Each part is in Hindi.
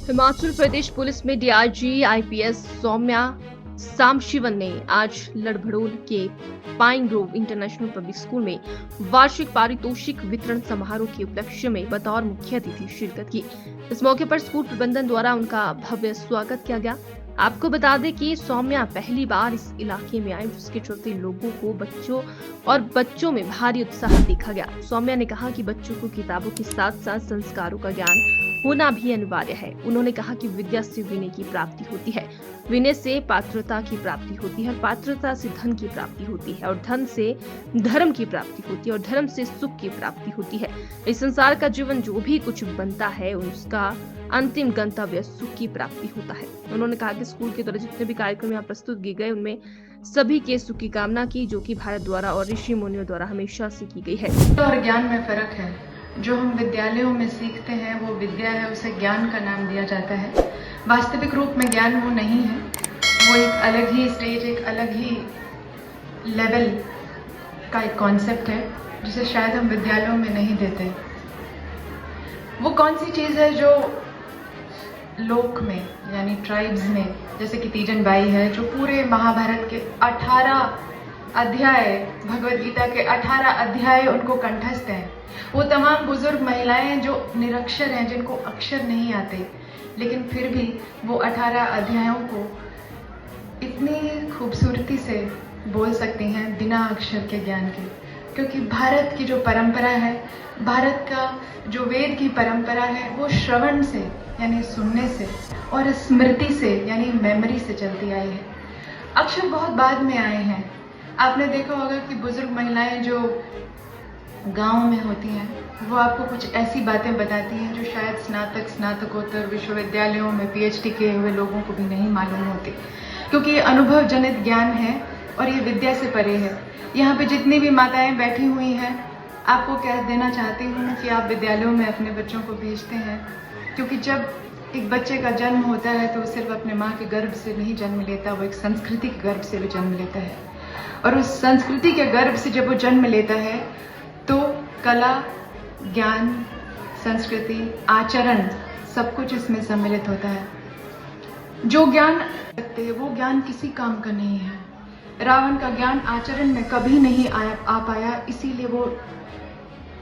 हिमाचल प्रदेश पुलिस में डीआईजी आईपीएस सौम्या सामशिवन ने आज लड़भड़ोल के pine Grove international public school में वार्षिक पारितोषिक वितरण समारोह के उपलक्ष्य में बतौर मुख्य अतिथि शिरकत की। इस मौके पर स्कूल प्रबंधन द्वारा उनका भव्य स्वागत किया गया। आपको बता दें कि सौम्या पहली बार इस इलाके में आई, जिसके चलते लोगों को बच्चों में भारी उत्साह देखा गया। सौम्या ने कहा कि बच्चों को किताबों के साथ साथ संस्कारों का ज्ञान होना भी अनिवार्य है। उन्होंने कहा कि विद्या से विनय की प्राप्ति होती है, विनय से पात्रता की प्राप्ति होती है, पात्रता से धन की प्राप्ति होती है और धन से धर्म की प्राप्ति होती है और धर्म से सुख की प्राप्ति होती है। इस संसार का जीवन जो भी कुछ बनता है उसका अंतिम गंतव्य सुख की प्राप्ति होता है। उन्होंने कहा कि स्कूल के द्वारा जितने भी कार्यक्रम यहाँ प्रस्तुत किए गए उनमें सभी के सुख की कामना की, जो कि भारत द्वारा और ऋषि मुनियों द्वारा हमेशा से की गई है। और ज्ञान में फर्क है। जो हम विद्यालयों में सीखते हैं वो विद्या है, उसे ज्ञान का नाम दिया जाता है। वास्तविक रूप में ज्ञान वो नहीं है, वो एक अलग ही स्टेज, एक अलग ही लेवल का एक कॉन्सेप्ट है जिसे शायद हम विद्यालयों में नहीं देते। वो कौन सी चीज़ है जो लोक में यानी ट्राइब्स में, जैसे कि तीजन बाई है जो पूरे महाभारत के 18 अध्याय, भगवद गीता के 18 अध्याय उनको कंठस्थ हैं। वो तमाम बुजुर्ग महिलाएं जो निरक्षर हैं, जिनको अक्षर नहीं आते, लेकिन फिर भी वो 18 अध्यायों को इतनी खूबसूरती से बोल सकती हैं बिना अक्षर के ज्ञान के। क्योंकि भारत की जो परंपरा है, भारत का जो वेद की परंपरा है, वो श्रवण से यानी सुनने से और स्मृति से यानी मेमोरी से चलती आई है। अक्षर बहुत बाद में आए हैं। आपने देखा होगा कि बुजुर्ग महिलाएं जो गांव में होती हैं वो आपको कुछ ऐसी बातें बताती हैं जो शायद स्नातक, स्नातकोत्तर, विश्वविद्यालयों में पीएचडी किए हुए लोगों को भी नहीं मालूम होती, क्योंकि ये अनुभव जनित ज्ञान है और ये विद्या से परे है। यहाँ पे जितनी भी माताएं बैठी हुई हैं, आपको कह देना चाहती हूँ कि आप विद्यालयों में अपने बच्चों को भेजते हैं, क्योंकि जब एक बच्चे का जन्म होता है तो सिर्फ अपने माँ के गर्भ से नहीं जन्म लेता, वो एक संस्कृति के गर्भ से भी जन्म लेता है। और उस संस्कृति के गर्भ से जब वो जन्म लेता है तो कला, ज्ञान, संस्कृति, आचरण सब कुछ इसमें सम्मिलित होता है। जो ज्ञान रखते हैं वो ज्ञान किसी काम का नहीं है। रावण का ज्ञान आचरण में कभी नहीं आ पाया, इसीलिए वो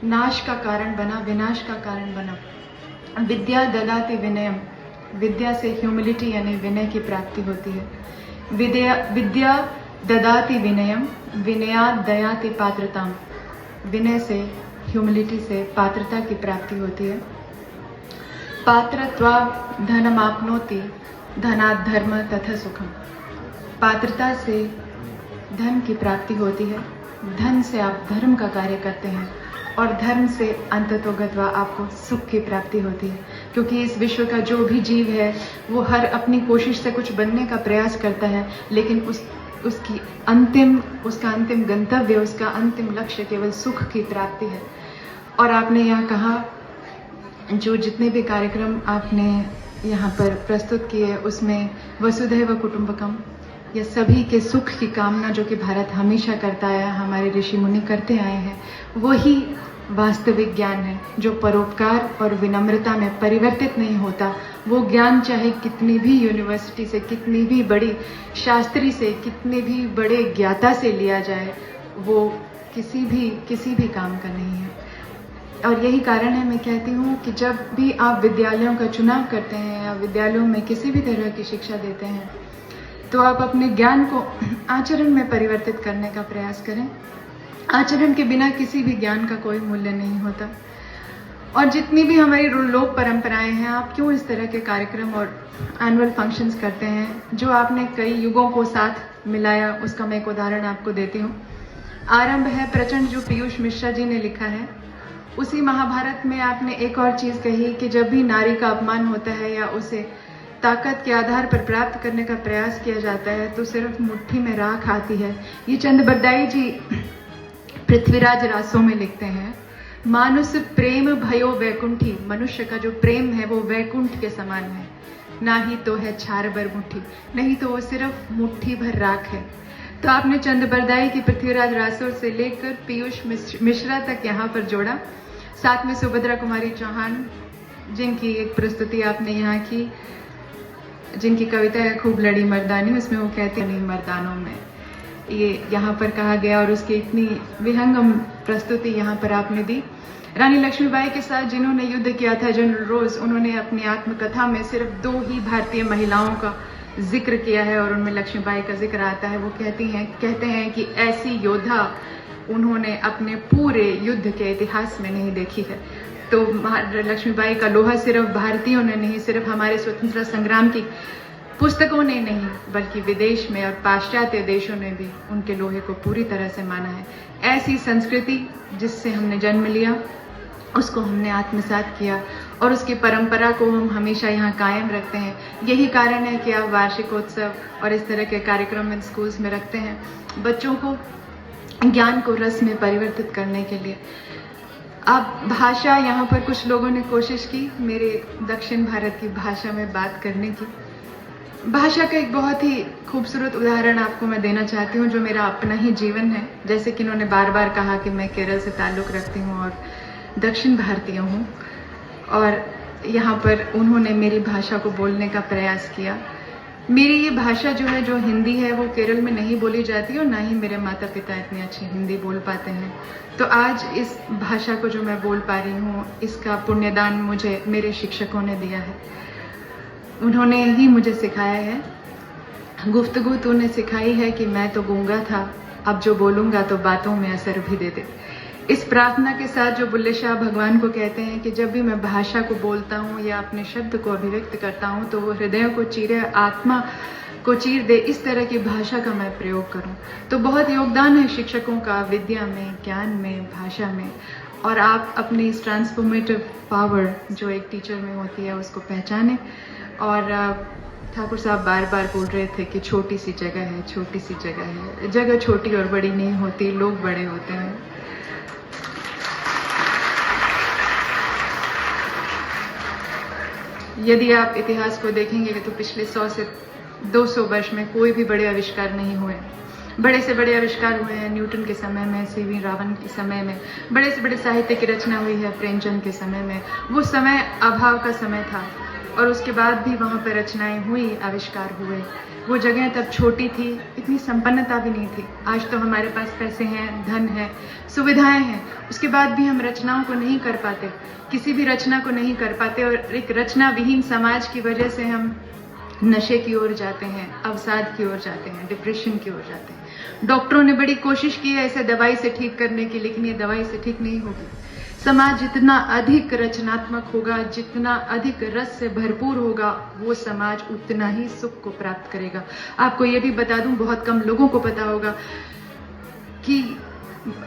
नाश का कारण बना, विनाश का कारण बना। विद्या ददाति विनयम, विद्या से ह्यूमिलिटी यानी विनय की प्राप्ति होती है। विद्या ददाति विनयम, विनयात् दयाति पात्रताम, विनय से, ह्यूमिलिटी से पात्रता की प्राप्ति होती है। पात्रत्वा धनमाप्नोति, धनात् धर्म तथा सुखम, पात्रता से धन की प्राप्ति होती है, धन से आप धर्म का कार्य करते हैं और धर्म से अंततोगत्वा आपको सुख की प्राप्ति होती है। क्योंकि इस विश्व का जो भी जीव है वो हर अपनी कोशिश से कुछ बनने का प्रयास करता है, लेकिन उसका अंतिम गंतव्य, उसका अंतिम लक्ष्य केवल सुख की प्राप्ति है। और आपने यहाँ कहा, जो जितने भी कार्यक्रम आपने यहाँ पर प्रस्तुत किए उसमें वसुधैव कुटुंबकम, ये सभी के सुख की कामना जो कि भारत हमेशा करता आया, हमारे ऋषि मुनि करते आए हैं, वही वास्तविक ज्ञान है जो परोपकार और विनम्रता में परिवर्तित नहीं होता। वो ज्ञान चाहे कितनी भी यूनिवर्सिटी से, कितनी भी बड़ी शास्त्री से, कितने भी बड़े ज्ञाता से लिया जाए, वो किसी भी काम का नहीं है। और यही कारण है मैं कहती हूँ कि जब भी आप विद्यालयों का चुनाव करते हैं या विद्यालयों में किसी भी तरह की शिक्षा देते हैं तो आप अपने ज्ञान को आचरण में परिवर्तित करने का प्रयास करें। आचरण के बिना किसी भी ज्ञान का कोई मूल्य नहीं होता। और जितनी भी हमारी लोक परंपराएं हैं, आप क्यों इस तरह के कार्यक्रम और एनुअल फंक्शंस करते हैं जो आपने कई युगों को साथ मिलाया, उसका मैं एक उदाहरण आपको देती हूँ। आरंभ है प्रचंड, जो पीयूष मिश्रा जी ने लिखा है। उसी महाभारत में आपने एक और चीज़ कही कि जब भी नारी का अपमान होता है या उसे ताकत के आधार पर प्राप्त करने का प्रयास किया जाता है तो सिर्फ मुट्ठी में राख आती है। ये चंद बरदाई जी पृथ्वीराज रासों में लिखते हैं, मानुष प्रेम भयो वैकुंठी, मनुष्य का जो प्रेम है वो वैकुंठ के समान है, ना ही तो है छार भर मुट्ठी, नहीं तो वो सिर्फ मुट्ठी भर राख है। तो आपने चंद बरदाई की पृथ्वीराज रासों से लेकर पीयूष मिश्रा तक यहाँ पर जोड़ा। साथ में सुभद्रा कुमारी चौहान जिनकी एक प्रस्तुति आपने यहाँ की, जिनकी कविता है खूब लड़ी मर्दानी, उसमें वो कहते हैं नहीं मर्दानों में, ये यहाँ पर कहा गया और उसकी इतनी विहंगम प्रस्तुति यहाँ पर आपने दी। रानी लक्ष्मीबाई के साथ जिन्होंने युद्ध किया था, जनरल रोज, उन्होंने अपनी आत्मकथा में सिर्फ 2 ही भारतीय महिलाओं का जिक्र किया है और उनमें लक्ष्मीबाई का जिक्र आता है। वो कहते हैं कि ऐसी योद्धा उन्होंने अपने पूरे युद्ध के इतिहास में नहीं देखी है। तो लक्ष्मीबाई का लोहा सिर्फ भारतीयों ने नहीं, सिर्फ हमारे स्वतंत्रता संग्राम की पुस्तकों ने नहीं, बल्कि विदेश में और पाश्चात्य देशों ने भी उनके लोहे को पूरी तरह से माना है। ऐसी संस्कृति जिससे हमने जन्म लिया, उसको हमने आत्मसात किया और उसकी परंपरा को हम हमेशा यहाँ कायम रखते हैं। यही कारण है कि आप वार्षिकोत्सव और इस तरह के कार्यक्रम इन स्कूल्स में रखते हैं, बच्चों को ज्ञान को रस में परिवर्तित करने के लिए। अब भाषा, यहाँ पर कुछ लोगों ने कोशिश की मेरे दक्षिण भारत की भाषा में बात करने की। भाषा का एक बहुत ही खूबसूरत उदाहरण आपको मैं देना चाहती हूँ, जो मेरा अपना ही जीवन है। जैसे कि उन्होंने बार बार कहा कि मैं केरल से ताल्लुक़ रखती हूँ और दक्षिण भारतीय हूँ, और यहाँ पर उन्होंने मेरी भाषा को बोलने का प्रयास किया। मेरी ये भाषा जो है, जो हिंदी है, वो केरल में नहीं बोली जाती और ना ही मेरे माता पिता इतनी अच्छी हिंदी बोल पाते हैं। तो आज इस भाषा को जो मैं बोल पा रही हूँ, इसका पुण्यदान मुझे मेरे शिक्षकों ने दिया है। उन्होंने ही मुझे सिखाया है। गुफ्तगू तूने सिखाई है कि मैं तो गूंगा था, अब जो बोलूँगा तो बातों में असर भी दे दे। इस प्रार्थना के साथ जो बुल्ले शाह भगवान को कहते हैं कि जब भी मैं भाषा को बोलता हूँ या अपने शब्द को अभिव्यक्त करता हूँ तो वो हृदय को चीरे, आत्मा को चीर दे, इस तरह की भाषा का मैं प्रयोग करूँ। तो बहुत योगदान है शिक्षकों का विद्या में, ज्ञान में, भाषा में, और आप अपनी इस ट्रांसफॉर्मेटिव पावर जो एक टीचर में होती है उसको पहचानें। और ठाकुर साहब बार बार बोल रहे थे कि छोटी सी जगह है, छोटी सी जगह है। जगह छोटी और बड़ी नहीं होती, लोग बड़े होते हैं। यदि आप इतिहास को देखेंगे तो पिछले 100 से 200 वर्ष में कोई भी बड़े आविष्कार नहीं हुए। बड़े से बड़े आविष्कार हुए हैं न्यूटन के समय में, सीवी रावण के समय में, बड़े से बड़े साहित्य की रचना हुई है प्रेमचंद के समय में। वो समय अभाव का समय था और उसके बाद भी वहाँ पर रचनाएं हुई, आविष्कार हुए। वो जगह तब छोटी थी, इतनी संपन्नता भी नहीं थी। आज तो हमारे पास पैसे हैं, धन है, सुविधाएं हैं, उसके बाद भी हम रचनाओं को नहीं कर पाते, किसी भी रचना को नहीं कर पाते। और एक रचना विहीन समाज की वजह से हम नशे की ओर जाते हैं, अवसाद की ओर जाते हैं, डिप्रेशन की ओर जाते हैं। डॉक्टरों ने बड़ी कोशिश की है इसे दवाई से ठीक करने की, लेकिन ये दवाई से ठीक नहीं होगी। समाज जितना अधिक रचनात्मक होगा, जितना अधिक रस से भरपूर होगा, वो समाज उतना ही सुख को प्राप्त करेगा। आपको ये भी बता दूं, बहुत कम लोगों को पता होगा कि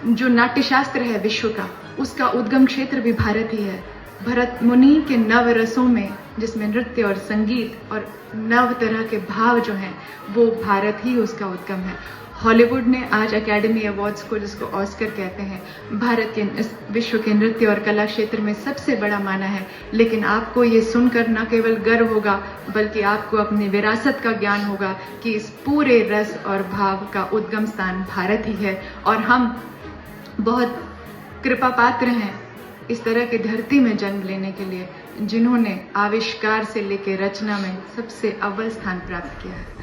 जो नाट्यशास्त्र है विश्व का, उसका उद्गम क्षेत्र भी भारत ही है। भरत मुनि के नव रसों में, जिसमें नृत्य और संगीत और नव तरह के भाव जो हैं, वो भारत ही उसका उद्गम है। हॉलीवुड ने आज एकेडमी अवार्ड्स को, जिसको ऑस्कर कहते हैं, भारत के विश्व के नृत्य और कला क्षेत्र में सबसे बड़ा माना है। लेकिन आपको ये सुनकर न केवल गर्व होगा, बल्कि आपको अपनी विरासत का ज्ञान होगा कि इस पूरे रस और भाव का उद्गम स्थान भारत ही है। और हम बहुत कृपा पात्र हैं इस तरह की धरती में जन्म लेने के लिए, जिन्होंने आविष्कार से लेकर रचना में सबसे अव्वल स्थान प्राप्त किया है।